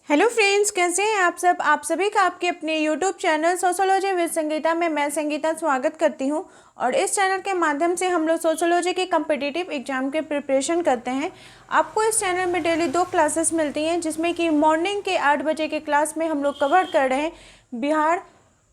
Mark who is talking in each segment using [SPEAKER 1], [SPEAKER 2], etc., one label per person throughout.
[SPEAKER 1] Hello friends, कैसे हैं आप सब। आप सभी का आपके अपने YouTube channel sociology with Sangeeta में मैं संगीता स्वागत करती हूं। और इस चैनल के माध्यम से हम लोग सोशोलॉजी के कम्पिटिटिव एग्जाम के प्रिपरेशन करते हैं। आपको इस चैनल में डेली 2 क्लासेस मिलती हैं, जिसमें कि मॉर्निंग के 8 बजे के क्लास में हम लोग कवर कर रहे हैं बिहार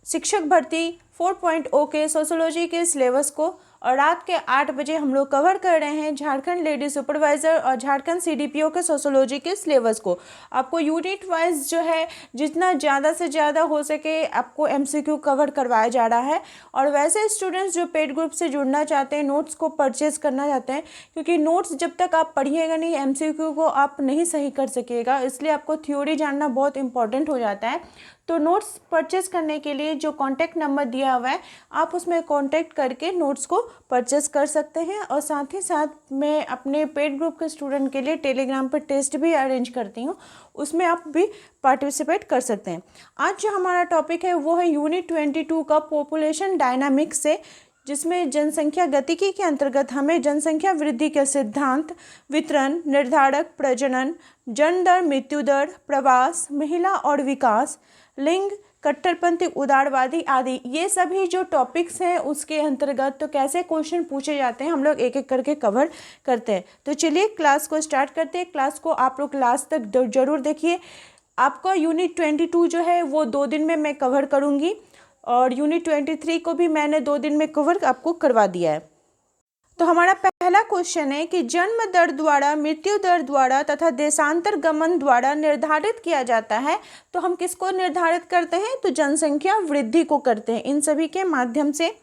[SPEAKER 1] शिक्षक भर्ती 4.0 के सोशोलॉजी के सिलेबस को, और रात के 8 बजे हम लोग कवर कर रहे हैं झारखंड लेडी सुपरवाइज़र और झारखंड सीडीपीओ के सोशोलॉजी के सिलेबस को। आपको यूनिट वाइज जो है जितना ज़्यादा से ज़्यादा हो सके आपको एमसीक्यू कवर करवाया जा रहा है। और वैसे स्टूडेंट्स जो पेड ग्रुप से जुड़ना चाहते हैं, नोट्स को परचेज़ करना चाहते हैं, क्योंकि नोट्स जब तक आप पढ़िएगा नहीं एमसीक्यू को आप नहीं सही कर सकिएगा, इसलिए आपको थ्योरी जानना बहुत इंपॉर्टेंट हो जाता है। तो नोट्स परचेज़ करने के लिए जो कॉन्टैक्ट नंबर दिया हुआ है आप उसमें कॉन्टैक्ट करके नोट्स को परचेज़ कर सकते हैं। और साथ ही साथ मैं अपने पेड ग्रुप के स्टूडेंट के लिए टेलीग्राम पर टेस्ट भी अरेंज करती हूँ, उसमें आप भी पार्टिसिपेट कर सकते हैं। आज जो हमारा टॉपिक है वो है यूनिट 22 का पॉपुलेशन डायनामिक्स से, जिसमें जनसंख्या गतिकी के अंतर्गत हमें जनसंख्या वृद्धि के सिद्धांत, वितरण, निर्धारक, प्रजनन, जन्म दर, मृत्यु दर, प्रवास, महिला और विकास, लिंग, कट्टरपंथी उदारवादी आदि, ये सभी जो टॉपिक्स हैं उसके अंतर्गत तो कैसे क्वेश्चन पूछे जाते हैं हम लोग एक एक करके कवर करते हैं। तो चलिए क्लास को स्टार्ट करते हैं। क्लास को आप लोग लास्ट तक जरूर देखिए। आपका यूनिट 22 जो है वो 2 दिन में मैं कवर करूँगी, और यूनिट 23 को भी मैंने 2 दिन में कवर आपको करवा दिया है। तो हमारा पहला क्वेश्चन है कि जन्म दर द्वारा, मृत्यु दर द्वारा तथा देशांतर गमन द्वारा निर्धारित किया जाता है। तो हम किसको निर्धारित करते हैं? तो जनसंख्या वृद्धि को करते हैं इन सभी के माध्यम से।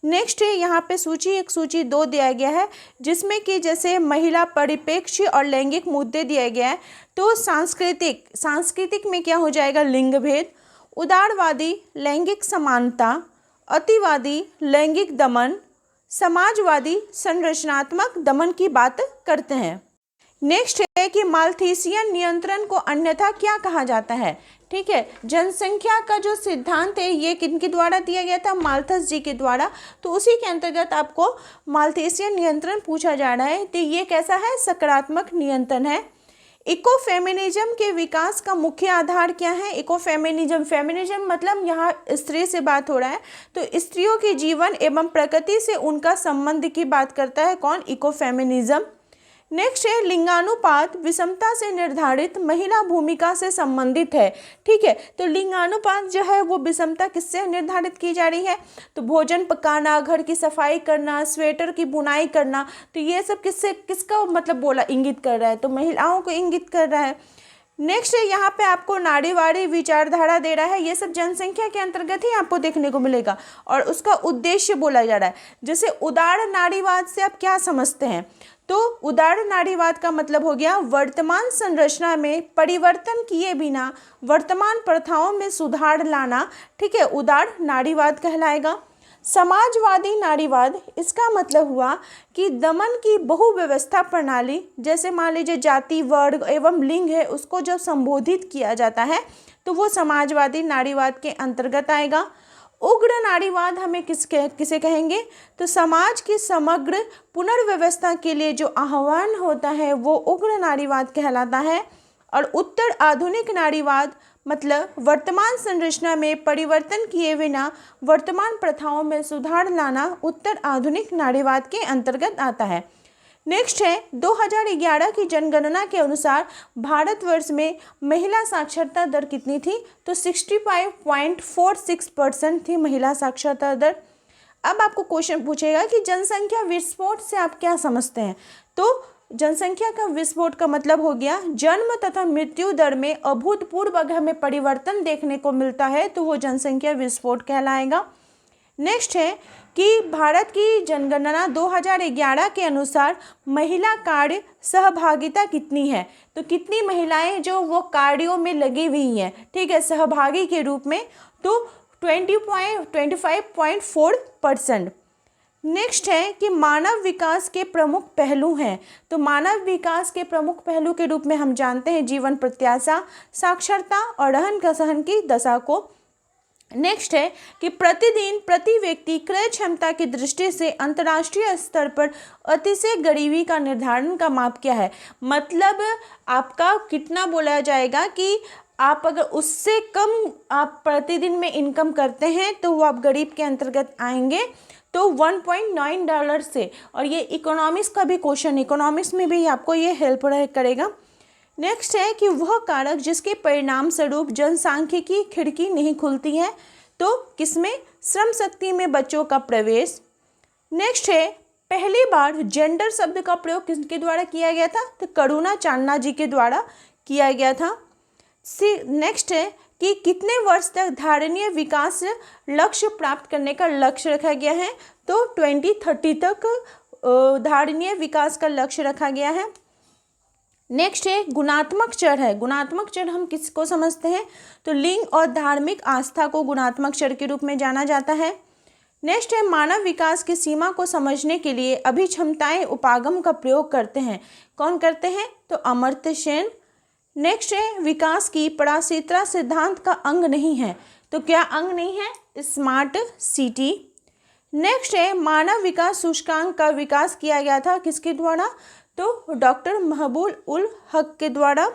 [SPEAKER 1] नेक्स्ट है यहाँ पे सूची 2 दिया गया है, जिसमें कि जैसे महिला परिप्रेक्ष्य और लैंगिक मुद्दे दिया गया है। तो सांस्कृतिक में क्या हो जाएगा? लिंग भेद, उदारवादी लैंगिक समानता, अतिवादी लैंगिक दमन, समाजवादी संरचनात्मक दमन की बात करते हैं। नेक्स्ट है कि माल्थीसियन नियंत्रण को अन्यथा क्या कहा जाता है? ठीक है, जनसंख्या का जो सिद्धांत है ये किनके द्वारा दिया गया था? माल्थस जी के द्वारा। तो उसी के अंतर्गत आपको माल्थीसियन नियंत्रण पूछा जा रहा है। तो ये कैसा है? सकारात्मक नियंत्रण है। इकोफेमिनिज्म के विकास का मुख्य आधार क्या है? फेमिनिज्म मतलब यहाँ स्त्री से बात हो रहा है, तो स्त्रियों के जीवन एवं प्रकृति से उनका संबंध की बात करता है कौन? इकोफेमिनिज्म। नेक्स्ट है लिंगानुपात विषमता से निर्धारित महिला भूमिका से संबंधित है। ठीक है, तो लिंगानुपात जो है वो विषमता किससे निर्धारित की जा रही है? तो भोजन पकाना, घर की सफाई करना, स्वेटर की बुनाई करना, तो ये सब किसका मतलब बोला इंगित कर रहा है? तो महिलाओं को इंगित कर रहा है। नेक्स्ट है यहाँ पे आपको नारीवादी विचारधारा दे रहा है, ये सब जनसंख्या के अंतर्गत ही आपको देखने को मिलेगा, और उसका उद्देश्य बोला जा रहा है। जैसे उदार नारीवाद से आप क्या समझते हैं? तो उदार नारीवाद का मतलब हो गया वर्तमान संरचना में परिवर्तन किए बिना वर्तमान प्रथाओं में सुधार लाना। ठीक है, उदार नारीवाद कहलाएगा। समाजवादी नारीवाद, इसका मतलब हुआ कि दमन की बहुव्यवस्था प्रणाली, जैसे मान लीजिए जाति, वर्ग एवं लिंग है, उसको जब संबोधित किया जाता है तो वो समाजवादी नारीवाद के अंतर्गत आएगा। उग्र नारीवाद हमें किसे कहेंगे? तो समाज की समग्र पुनर्व्यवस्था के लिए जो आह्वान होता है वो उग्र नारीवाद कहलाता है। और उत्तर आधुनिक नारीवाद मतलब वर्तमान संरचना में परिवर्तन किए बिना वर्तमान प्रथाओं में सुधार लाना उत्तर आधुनिक नारीवाद के अंतर्गत आता है। नेक्स्ट है 2011 की जनगणना के अनुसार भारतवर्ष में महिला साक्षरता दर कितनी थी? तो 65.46% थी महिला साक्षरता दर। अब आपको क्वेश्चन पूछेगा कि जनसंख्या विस्फोट से आप क्या समझते हैं? तो जनसंख्या का विस्फोट का मतलब हो गया जन्म तथा मृत्यु दर में अभूतपूर्व अगर हमें परिवर्तन देखने को मिलता है तो वो जनसंख्या विस्फोट कहलाएगा। नेक्स्ट है कि भारत की जनगणना 2011 के अनुसार महिला कार्य सहभागिता कितनी है? तो कितनी महिलाएं जो वो कार्यों में लगी हुई हैं, ठीक है, सहभागी के रूप में, तो 25.4%। नेक्स्ट है कि मानव विकास के प्रमुख पहलू हैं। तो मानव विकास के प्रमुख पहलू के रूप में हम जानते हैं जीवन प्रत्याशा, साक्षरता और रहन सहन की दशा को। नेक्स्ट है कि प्रतिदिन प्रति व्यक्ति क्रय क्षमता की दृष्टि से अंतर्राष्ट्रीय स्तर पर अतिशय गरीबी का निर्धारण का माप क्या है? मतलब आपका कितना बोला जाएगा कि आप अगर उससे कम आप प्रतिदिन में इनकम करते हैं तो वो आप गरीब के अंतर्गत आएंगे। तो $1.9 से, और ये इकोनॉमिक्स का भी क्वेश्चन, इकोनॉमिक्स में भी आपको ये हेल्प करेगा। नेक्स्ट है कि वह कारक जिसके परिणाम स्वरूप जनसांख्यिकी खिड़की नहीं खुलती है, तो किसमें? श्रम शक्ति में बच्चों का प्रवेश। नेक्स्ट है पहली बार जेंडर शब्द का प्रयोग किसके द्वारा किया गया था? तो करुणा चांदना जी के द्वारा किया गया था। नेक्स्ट है कि कितने वर्ष तक धारणीय विकास लक्ष्य प्राप्त करने का लक्ष्य रखा गया है? तो 2030 तक धारणीय विकास का लक्ष्य रखा गया है। नेक्स्ट है गुणात्मक चर है। गुणात्मक चर हम किसको समझते हैं? तो लिंग और धार्मिक आस्था को गुणात्मक चर के रूप में जाना जाता है। नेक्स्ट है मानव विकास की सीमा को समझने के लिए अभिक्षमताएं उपागम का प्रयोग करते हैं। कौन करते हैं? तो अमर्त्य सेन। नेक्स्ट है विकास की परासीतरा सिद्धांत का अंग नहीं है, तो क्या अंग नहीं है? Smart city. नेक्स्ट है मानव विकास सूचकांक का विकास किया गया था किसके द्वारा? तो डॉक्टर महबूब उल हक के द्वारा।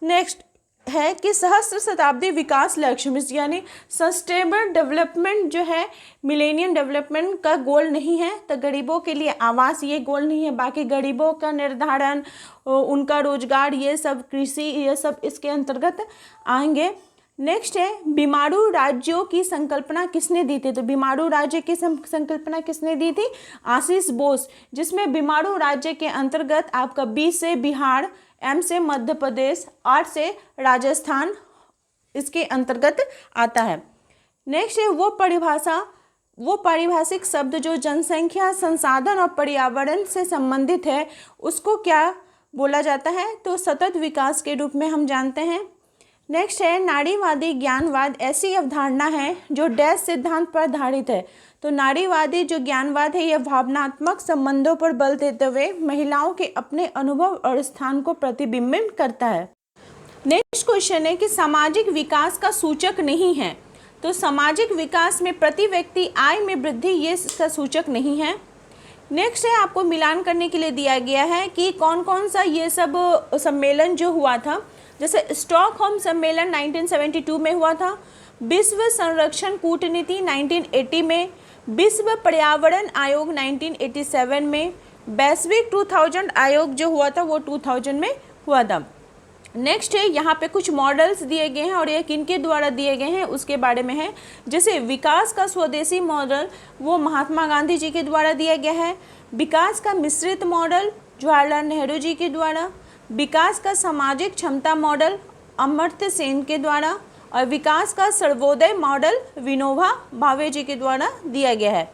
[SPEAKER 1] नेक्स्ट है कि सहस्त्र शताब्दी विकास लक्ष्य यानी सस्टेनेबल डेवलपमेंट जो है, मिलेनियम डेवलपमेंट का गोल नहीं है। तो गरीबों के लिए आवास ये गोल नहीं है, बाकी गरीबों का निर्धारण, उनका रोजगार, ये सब कृषि, ये सब इसके अंतर्गत आएंगे। नेक्स्ट है बीमारू राज्यों की संकल्पना किसने दी थी? तो बीमारू राज्य की संकल्पना किसने दी थी? आशीष बोस, जिसमें बीमारू राज्य के अंतर्गत आपका बी से बिहार, एम से मध्य प्रदेश, आर से राजस्थान इसके अंतर्गत आता है। नेक्स्ट है वो पारिभाषिक शब्द जो जनसंख्या, संसाधन और पर्यावरण से संबंधित है, उसको क्या बोला जाता है? तो सतत विकास के रूप में हम जानते हैं। नेक्स्ट है नारीवादी ज्ञानवाद ऐसी अवधारणा है जो डैश सिद्धांत पर आधारित है। तो नारीवादी जो ज्ञानवाद है यह भावनात्मक संबंधों पर बल देते हुए महिलाओं के अपने अनुभव और स्थान को प्रतिबिंबित करता है। नेक्स्ट क्वेश्चन है कि सामाजिक विकास का सूचक नहीं है। तो सामाजिक विकास में प्रति व्यक्ति आय में वृद्धि ये इसका सूचक नहीं है। नेक्स्ट है आपको मिलान करने के लिए दिया गया है कि कौन कौन सा ये सब सम्मेलन जो हुआ था। जैसे स्टॉकहोम सम्मेलन 1972 में हुआ था, विश्व संरक्षण कूटनीति 1980 में, विश्व पर्यावरण आयोग 1987 में, वैश्विक 2000 आयोग जो हुआ था वो 2000 में हुआ था। नेक्स्ट है यहाँ पे कुछ मॉडल्स दिए गए हैं और ये किनके द्वारा दिए गए हैं उसके बारे में है। जैसे विकास का स्वदेशी मॉडल वो महात्मा गांधी जी के द्वारा दिया गया है। विकास का मिश्रित मॉडल जवाहरलाल नेहरू जी के द्वारा। विकास का सामाजिक क्षमता मॉडल अमर्त्य सेन के द्वारा। और विकास का सर्वोदय मॉडल विनोबा भावे जी के द्वारा दिया गया है।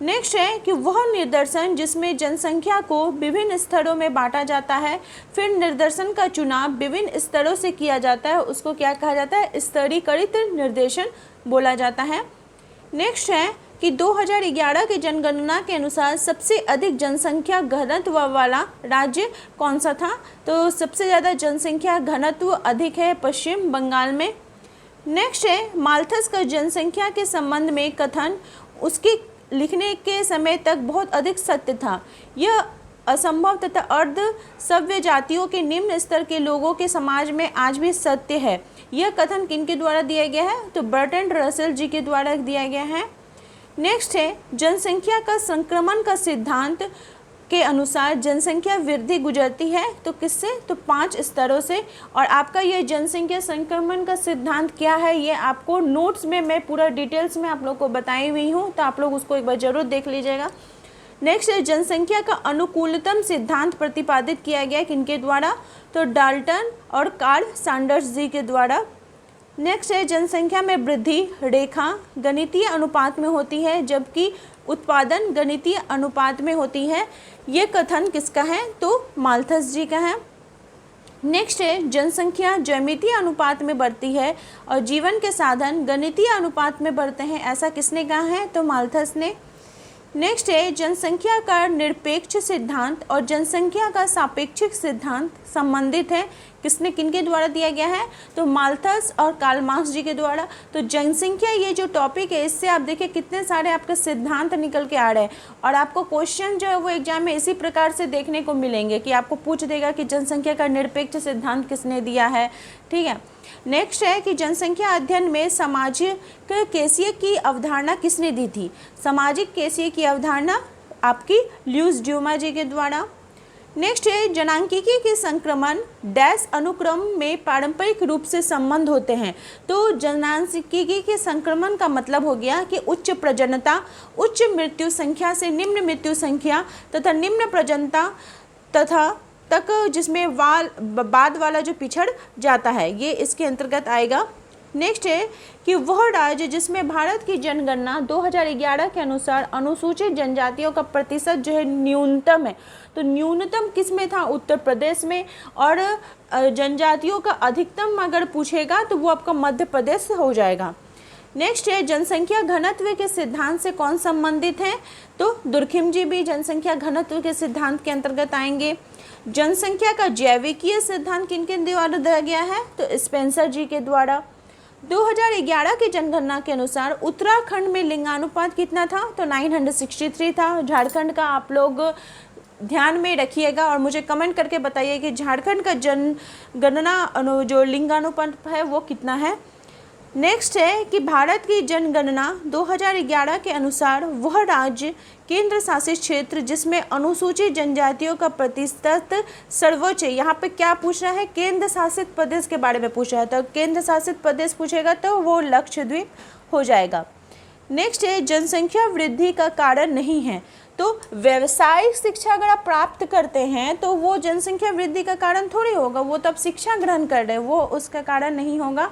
[SPEAKER 1] नेक्स्ट है कि वह निर्देशन जिसमें जनसंख्या को विभिन्न स्तरों में बांटा जाता है, फिर निर्देशन का चुनाव विभिन्न स्तरों से किया जाता है, उसको क्या कहा जाता है? स्तरीकृत निर्देशन बोला जाता है। नेक्स्ट है कि 2011 की जनगणना के अनुसार सबसे अधिक जनसंख्या घनत्व वाला राज्य कौन सा था? तो सबसे ज़्यादा जनसंख्या घनत्व अधिक है पश्चिम बंगाल में। नेक्स्ट है माल्थस का जनसंख्या के संबंध में कथन उसके लिखने के समय तक बहुत अधिक सत्य था। यह असंभव तथा अर्ध सभ्य जातियों के निम्न स्तर के लोगों के समाज में आज भी सत्य है। यह कथन किनके द्वारा दिया गया है? तो बर्ट्रैंड रसेल जी के द्वारा दिया गया है। नेक्स्ट है जनसंख्या का संक्रमण का सिद्धांत के अनुसार जनसंख्या वृद्धि गुजरती है तो किससे? तो 5 स्तरों से। और आपका ये जनसंख्या संक्रमण का सिद्धांत क्या है ये आपको नोट्स में मैं पूरा डिटेल्स में आप लोग को बताई हुई हूँ, तो आप लोग उसको एक बार जरूर देख लीजिएगा। नेक्स्ट है जनसंख्या का अनुकूलतम सिद्धांत प्रतिपादित किया गया किनके द्वारा? तो डाल्टन और कार्ल सैंडर्स जी के द्वारा। नेक्स्ट है जनसंख्या में वृद्धि रेखा गणितीय अनुपात में होती है जबकि उत्पादन गणितीय अनुपात में होती है। ये कथन किसका है? तो माल्थस जी का है। नेक्स्ट है जनसंख्या ज्यामितीय अनुपात में बढ़ती है और जीवन के साधन गणितीय अनुपात में बढ़ते हैं, ऐसा किसने कहा है? तो माल्थस ने। नेक्स्ट है जनसंख्या का निरपेक्ष सिद्धांत और जनसंख्या का सापेक्षिक सिद्धांत संबंधित है, किसने किनके द्वारा दिया गया है? तो माल्थस और कार्ल मार्क्स जी के द्वारा। तो जनसंख्या ये जो टॉपिक है, इससे आप देखिए कितने सारे आपके सिद्धांत निकल के आ रहे हैं, और आपको क्वेश्चन जो है वो एग्जाम में इसी प्रकार से देखने को मिलेंगे कि आपको पूछ देगा कि जनसंख्या का निरपेक्ष सिद्धांत किसने दिया है। ठीक है, नेक्स्ट है कि जनसंख्या अध्ययन में सामाजिक केसिए की अवधारणा किसने दी थी? सामाजिक केसिए की अवधारणा आपकी ल्यूइस ड्यूमा जी के द्वारा। नेक्स्ट है जनांकिकी के संक्रमण डैश अनुक्रम में पारंपरिक रूप से संबंध होते हैं। तो जनांकिकी के संक्रमण का मतलब हो गया कि उच्च प्रजनता, उच्च मृत्यु संख्या से निम्न मृत्यु संख्या तथा निम्न प्रजनता तथा तक, जिसमें बाद वाला जो पिछड़ जाता है, ये इसके अंतर्गत आएगा। नेक्स्ट है कि वह राज्य जिसमें भारत की जनगणना 2011 के अनुसार अनुसूचित जनजातियों का प्रतिशत जो है न्यूनतम है। तो न्यूनतम किस में था? उत्तर प्रदेश में। और जनजातियों का अधिकतम अगर पूछेगा तो वो आपका मध्य प्रदेश हो जाएगा। नेक्स्ट है जनसंख्या घनत्व के सिद्धांत से कौन संबंधित है? तो दुर्खिम जी भी जनसंख्या घनत्व के सिद्धांत के अंतर्गत आएंगे। जनसंख्या का जैविकीय सिद्धांत किनके द्वारा दिया गया है? तो स्पेंसर जी के द्वारा। 2011 की जनगणना के अनुसार उत्तराखंड में लिंगानुपात कितना था? तो 963 था। झारखंड का आप लोग ध्यान में रखिएगा और मुझे कमेंट करके बताइए कि झारखंड का जनगणना जो लिंगानुपात है वो कितना है। नेक्स्ट है कि भारत की जनगणना 2011 के अनुसार वह राज्य केंद्र शासित क्षेत्र जिसमें अनुसूचित जनजातियों का प्रतिशत सर्वोच्च है। यहाँ पे क्या पूछ रहा है? केंद्र शासित प्रदेश के बारे में पूछ रहा है। तो केंद्र शासित प्रदेश पूछेगा तो वो लक्षद्वीप हो जाएगा। नेक्स्ट है जनसंख्या वृद्धि का कारण नहीं है। तो व्यावसायिक शिक्षा अगर आप प्राप्त करते हैं तो वो जनसंख्या वृद्धि का कारण थोड़ी होगा, वो तब शिक्षा ग्रहण कर रहे हैं, वो उसका कारण नहीं होगा।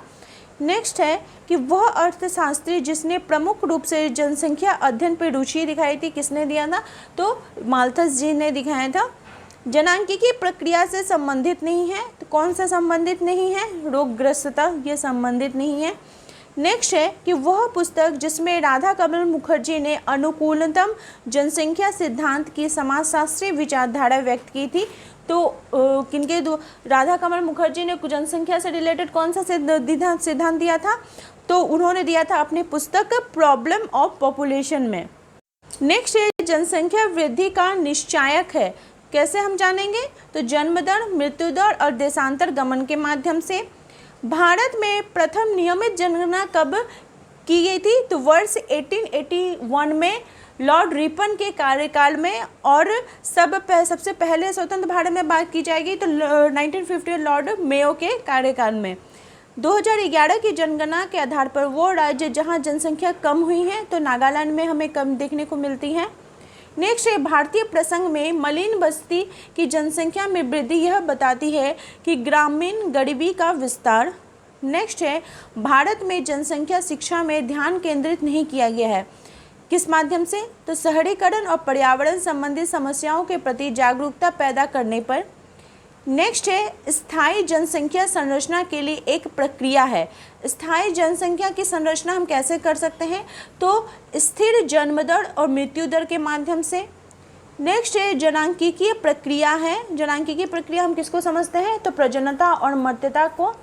[SPEAKER 1] नेक्स्ट है कि वह अर्थशास्त्री जिसने प्रमुख रूप से जनसंख्या अध्ययन पर रुचि दिखाई थी, किसने दिया था? तो माल्थस जी ने दिखाया था। जनांकिकी प्रक्रिया से संबंधित नहीं है। तो कौन सा संबंधित नहीं है? रोगग्रस्तता, ये संबंधित नहीं है। नेक्स्ट है कि वह पुस्तक जिसमें राधा कमल मुखर्जी ने अनुकूलतम जनसंख्या सिद्धांत की समाजशास्त्रीय विचारधारा व्यक्त की थी। तो किनके राधा कमल मुखर्जी ने जनसंख्या से रिलेटेड कौन सा सिद्धांत दिया था? तो उन्होंने दिया था अपनी पुस्तक प्रॉब्लम ऑफ पॉपुलेशन में। नेक्स्ट है जनसंख्या वृद्धि का निश्चायक है। कैसे हम जानेंगे? तो जन्म दर, मृत्यु दर और देशांतर गमन के माध्यम से। भारत में प्रथम नियमित जनगणना कब की गई थी? तो वर्ष 1881 में लॉर्ड रिपन के कार्यकाल में। और सबसे पहले स्वतंत्र भारत में बात की जाएगी तो 1950 लॉर्ड मेयो के कार्यकाल में। 2011 की जनगणना के आधार पर वो राज्य जहां जनसंख्या कम हुई है तो नागालैंड में हमें कम देखने को मिलती है। नेक्स्ट है भारतीय प्रसंग में मलिन बस्ती की जनसंख्या में वृद्धि यह बताती है कि ग्रामीण गरीबी का विस्तार। नेक्स्ट है भारत में जनसंख्या शिक्षा में ध्यान केंद्रित नहीं किया गया है। किस माध्यम से? तो शहरीकरण और पर्यावरण संबंधी समस्याओं के प्रति जागरूकता पैदा करने पर। नेक्स्ट है स्थायी जनसंख्या संरचना के लिए एक प्रक्रिया है। स्थायी जनसंख्या की संरचना हम कैसे कर सकते हैं? तो स्थिर जन्म दर और मृत्यु दर के माध्यम से। नेक्स्ट है जनांकिकीय प्रक्रिया है। जनांकिकीय प्रक्रिया हम किसको समझते हैं? तो प्रजनता और मर्त्यता को।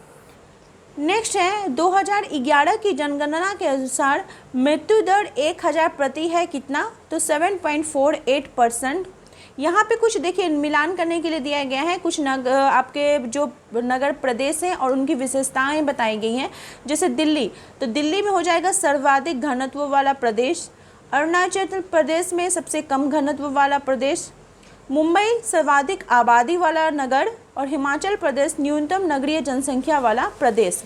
[SPEAKER 1] नेक्स्ट है 2011 की जनगणना के अनुसार मृत्यु दर 1000 प्रति है कितना? तो 7.48%। यहाँ पे कुछ देखिए मिलान करने के लिए दिया गया है। कुछ आपके जो नगर प्रदेश हैं और उनकी विशेषताएं बताई गई हैं। जैसे दिल्ली, तो दिल्ली में हो जाएगा सर्वाधिक घनत्व वाला प्रदेश। अरुणाचल प्रदेश में सबसे कम घनत्व वाला प्रदेश। मुंबई सर्वाधिक आबादी वाला नगर। और हिमाचल प्रदेश न्यूनतम नगरीय जनसंख्या वाला प्रदेश।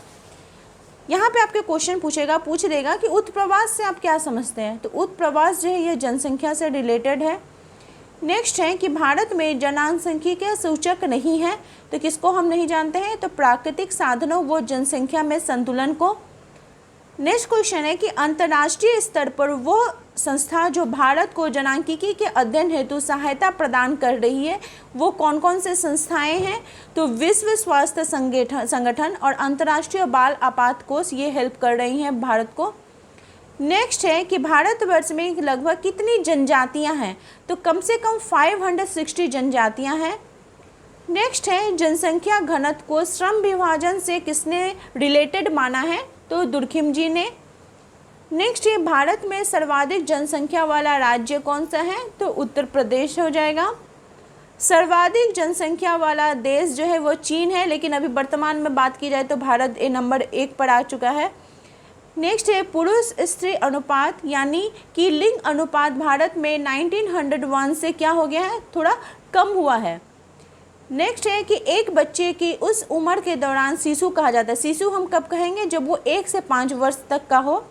[SPEAKER 1] यहाँ पे आपके क्वेश्चन पूछ देगा कि उत्प्रवास से आप क्या समझते हैं? तो उत्प्रवास जो है ये जनसंख्या से रिलेटेड है। नेक्स्ट है कि भारत में जनसांख्यिकीय सूचक नहीं है। तो किसको हम नहीं जानते हैं? तो प्राकृतिक साधनों व जनसंख्या में संतुलन को। नेक्स्ट क्वेश्चन है कि अंतर्राष्ट्रीय स्तर पर वो संस्था जो भारत को जनसांख्यिकी के अध्ययन हेतु सहायता प्रदान कर रही है वो कौन कौन से संस्थाएं हैं? तो विश्व स्वास्थ्य संगठन और अंतर्राष्ट्रीय बाल आपात कोष ये हेल्प कर रही हैं भारत को। नेक्स्ट है कि भारतवर्ष में लगभग कितनी जनजातियां हैं? तो कम से कम 560 जनजातियां हैं। नेक्स्ट है जनसंख्या घनत्व को श्रम विभाजन से किसने रिलेटेड माना है, तो दुर्खिम जी ने। नेक्स्ट ये भारत में सर्वाधिक जनसंख्या वाला राज्य कौन सा है, तो उत्तर प्रदेश हो जाएगा। सर्वाधिक जनसंख्या वाला देश जो है वो चीन है, लेकिन अभी वर्तमान में बात की जाए तो भारत नंबर 1 पर आ चुका है। नेक्स्ट है पुरुष स्त्री अनुपात यानी कि लिंग अनुपात भारत में 1901 से क्या हो गया है, थोड़ा कम हुआ है। नेक्स्ट है कि एक बच्चे की उस उम्र के दौरान शिशु कहा जाता है। शिशु हम कब कहेंगे, जब वो 1 से 5 वर्ष तक का हो।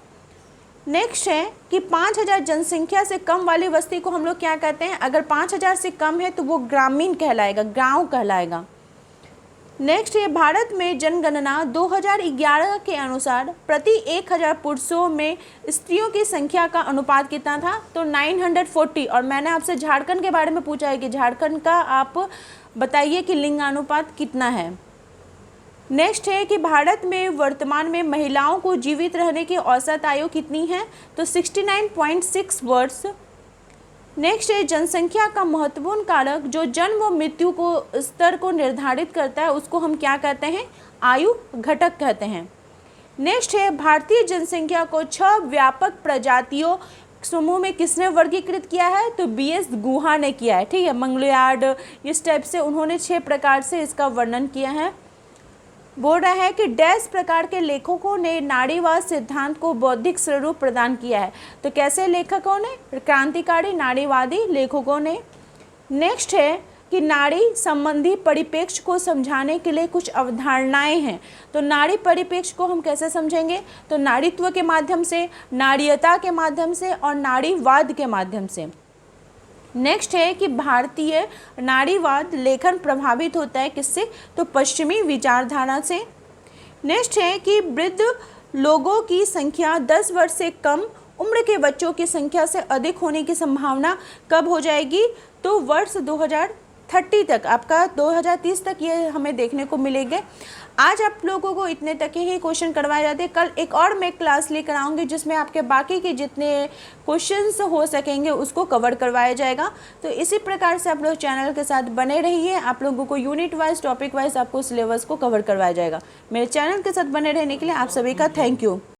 [SPEAKER 1] नेक्स्ट है कि 5000 जनसंख्या से कम वाली बस्ती को हम लोग क्या कहते हैं, अगर 5000 से कम है तो वो ग्रामीण कहलाएगा, गांव कहलाएगा। नेक्स्ट है भारत में जनगणना 2011 के अनुसार प्रति 1000 पुरुषों में स्त्रियों की संख्या का अनुपात कितना था, तो 940। और मैंने आपसे झारखंड के बारे में पूछा है कि झारखंड का आप बताइए कि लिंगानुपात कितना है। नेक्स्ट है कि भारत में वर्तमान में महिलाओं को जीवित रहने की औसत आयु कितनी है, तो 69.6 वर्ष। नेक्स्ट है जनसंख्या का महत्वपूर्ण कारक जो जन्म व मृत्यु को स्तर को निर्धारित करता है उसको हम क्या कहते हैं, आयु घटक कहते हैं। नेक्स्ट है भारतीय जनसंख्या को 6 व्यापक प्रजातियों समूह में किसने वर्गीकृत किया है, तो BS गुहा ने किया है। ठीक है, मंगलयार्ड इस टाइप से उन्होंने 6 प्रकार से इसका वर्णन किया है। बोल रहा है कि डैश प्रकार के लेखकों ने नारीवाद सिद्धांत को बौद्धिक स्वरूप प्रदान किया है, तो कैसे लेखकों ने, क्रांतिकारी नारीवादी लेखकों ने। नेक्स्ट है कि नारी संबंधी परिप्रेक्ष्य को समझाने के लिए कुछ अवधारणाएं हैं, तो नारी परिप्रेक्ष्य को हम कैसे समझेंगे, तो नारीत्व के माध्यम से, नारीयता के माध्यम से और नारीवाद के माध्यम से। नेक्स्ट है कि भारतीय नारीवाद लेखन प्रभावित होता है किससे, तो पश्चिमी विचारधारा से। नेक्स्ट है कि वृद्ध लोगों की संख्या 10 वर्ष से कम उम्र के बच्चों की संख्या से अधिक होने की संभावना कब हो जाएगी, तो वर्ष 2030 तक, आपका 2030 तक ये हमें देखने को मिलेंगे। आज आप लोगों को इतने तक ही क्वेश्चन करवाए जाते हैं। कल एक और मैं क्लास लेकर आऊँगी जिसमें आपके बाकी के जितने क्वेश्चंस हो सकेंगे उसको कवर करवाया जाएगा। तो इसी प्रकार से आप लोग चैनल के साथ बने रहिए, आप लोगों को यूनिट वाइज, टॉपिक वाइज आपको सिलेबस को कवर करवाया जाएगा। मेरे चैनल के साथ बने रहने के लिए आप सभी का थैंक यू।